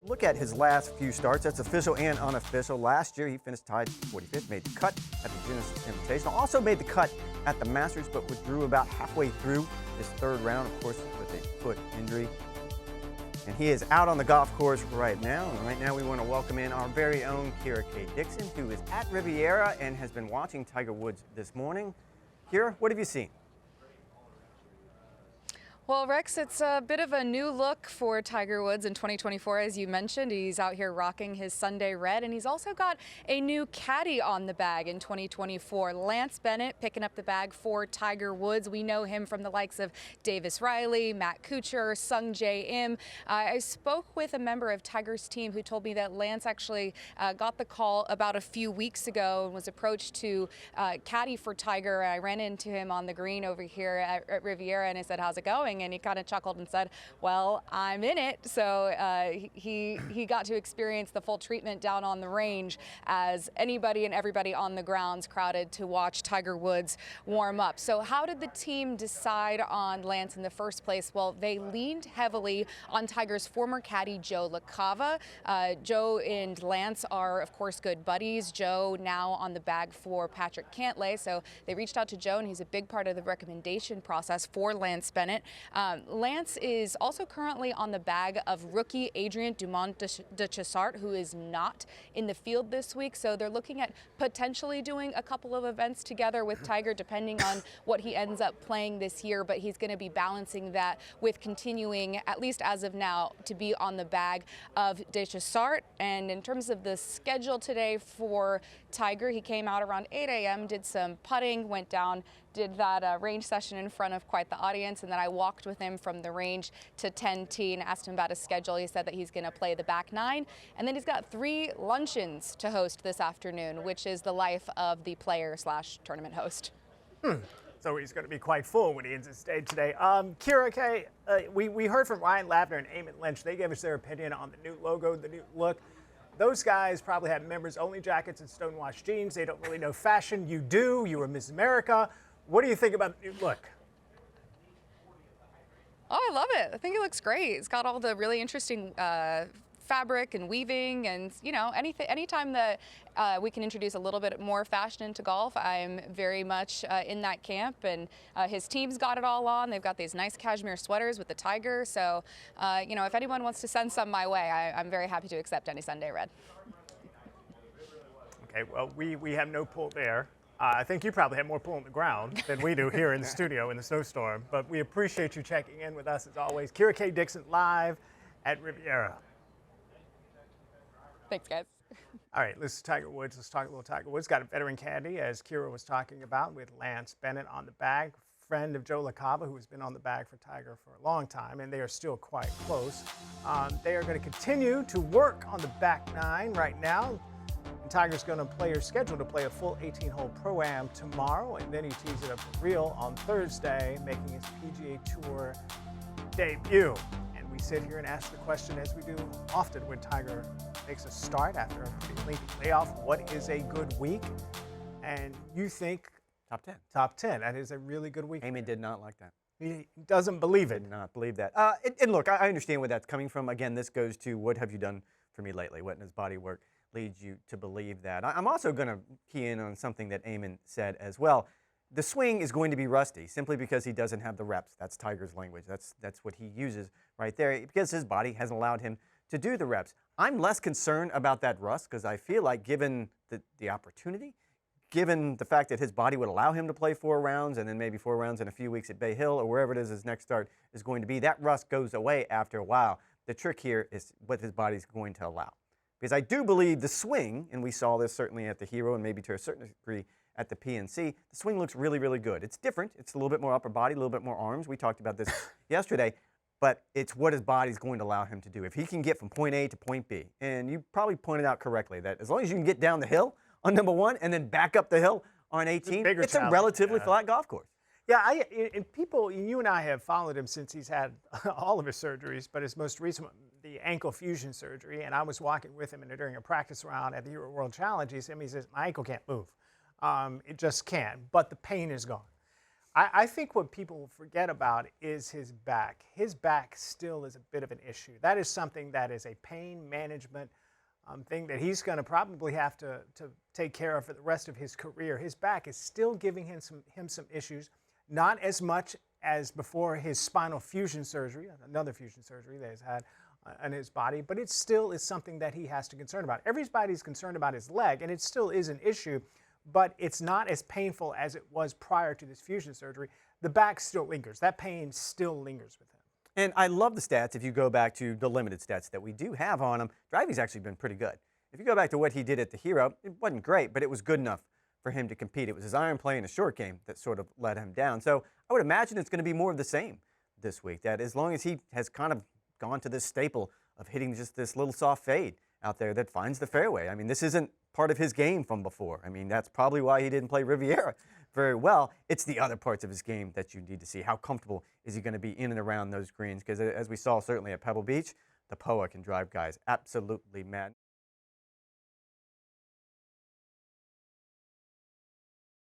Look at his last few starts. That's official and unofficial. Last year, he finished tied 45th, made the cut at the Genesis Invitational. Also made the cut at the Masters, but withdrew about halfway through his third round, of course, with a foot injury. And he is out on the golf course right now. And right now, we want to welcome in our very own Dixon, who is at Riviera and has been watching Tiger Woods this morning. Kira, what have you seen? Well, Rex, it's a bit of a new look for Tiger Woods in 2024, as you mentioned. He's out here rocking his Sunday red, and he's also got a new caddy on the bag in 2024. Lance Bennett picking up the bag for Tiger Woods. We know him from the likes of Davis Riley, Matt Kuchar, Sung Jae Im. I spoke with a member of Tiger's team who told me that Lance actually got the call about a few weeks ago and was approached to caddy for Tiger. I ran into him on the green over here at Riviera, and I said, "How's it going?" And he kind of chuckled and said, "Well, I'm in it." So he got to experience the full treatment down on the range as anybody and everybody on the grounds crowded to watch Tiger Woods warm up. So how did the team decide on Lance in the first place? Well, they leaned heavily on Tiger's former caddy, Joe LaCava. Joe and Lance are, of course, good buddies. Joe now on the bag for Patrick Cantlay. So they reached out to Joe, and he's a big part of the recommendation process for Lance Bennett. Lance is also currently on the bag of rookie Adrian Dumont de Chassart, who is not in the field this week. So they're looking at potentially doing a couple of events together with Tiger, depending on what he ends up playing this year. But he's going to be balancing that with continuing, at least as of now, to be on the bag of de Chassart. And in terms of the schedule today for Tiger, he came out around 8 a.m., did some putting, went down, did that range session in front of quite the audience, and then I walked with him from the range to 10T and asked him about his schedule. He said that he's going to play the back nine, and then he's got 3 luncheons to host this afternoon, which is the life of the player/tournament host. So he's going to be quite full when he ends his day today. Kira, we heard from Ryan Lavner and Eamon Lynch. They gave us their opinion on the new logo, the new look. Those guys probably have members-only jackets and stonewashed jeans. They don't really know fashion. You do. You were Miss America. What do you think about the new look? Oh, I love it. I think it looks great. It's got all the really interesting fabric and weaving, and anytime that we can introduce a little bit more fashion into golf, I'm very much in that camp. And his team's got it all on. They've got these nice cashmere sweaters with the tiger. So, if anyone wants to send some my way, I'm very happy to accept any Sunday red. Okay, well, we have no pull there. I think you probably have more pull on the ground than we do here in the studio in the snowstorm. But we appreciate you checking in with us as always. Kira Dixon live at Riviera. Thanks, guys. All right, this is Tiger Woods. Let's talk a little Tiger Woods. Got a veteran caddy, as Kira was talking about, with Lance Bennett on the bag, friend of Joe LaCava, who has been on the bag for Tiger for a long time, and they are still quite close. They are going to continue to work on the back nine right now. And Tiger's going to play, or scheduled to play, a full 18-hole Pro-Am tomorrow, and then he tees it up for real on Thursday, making his PGA Tour debut. And we sit here and ask the question, as we do often when Tiger makes a start after a pretty lengthy layoff, what is a good week? And you think Top 10. Top 10. That is a really good week. Eamon did not like that. He doesn't believe it. Did not believe that. And look, I understand where that's coming from. Again, this goes to what have you done for me lately? What in his body work leads you to believe that? I'm also going to key in on something that Eamon said as well. The swing is going to be rusty simply because he doesn't have the reps. That's Tiger's language. That's what he uses right there, because his body hasn't allowed him to do the reps. I'm less concerned about that rust because I feel like, given the opportunity, given the fact that his body would allow him to play 4 rounds and then maybe 4 rounds in a few weeks at Bay Hill or wherever it is his next start is going to be, that rust goes away after a while. The trick here is what his body's going to allow. Because I do believe the swing, and we saw this certainly at the Hero and maybe to a certain degree at the PNC, the swing looks really, really good. It's different. It's a little bit more upper body, a little bit more arms. We talked about this yesterday. But it's what his body's going to allow him to do. If he can get from point A to point B, and you probably pointed out correctly that as long as you can get down the hill on number 1 and then back up the hill on 18, it's a relatively flat golf course. Yeah, and people, you and I have followed him since he's had all of his surgeries, but his most recent, the ankle fusion surgery, and I was walking with him during a practice round at the Euro World Challenge. He says, my ankle can't move. It just can't, but the pain is gone. I think what people forget about is his back. His back still is a bit of an issue. That is something that is a pain management thing that he's going to probably have to take care of for the rest of his career. His back is still giving him some issues, not as much as before his spinal fusion surgery, another fusion surgery that he's had on his body, but it still is something that he has to concern about. Everybody's concerned about his leg, and it still is an issue, but it's not as painful as it was prior to this fusion surgery. The back still lingers. That pain still lingers with him. And I love the stats. If you go back to the limited stats that we do have on him, driving's actually been pretty good. If you go back to what he did at the Hero, it wasn't great, but it was good enough for him to compete. It was his iron play in a short game that sort of let him down. So I would imagine it's going to be more of the same this week, that as long as he has kind of gone to this staple of hitting just this little soft fade out there that finds the fairway. I mean, this isn't part of his game from before. I mean, that's probably why he didn't play Riviera very well. It's the other parts of his game that you need to see. How comfortable is he going to be in and around those greens? Because as we saw certainly at Pebble Beach, the POA can drive guys absolutely mad.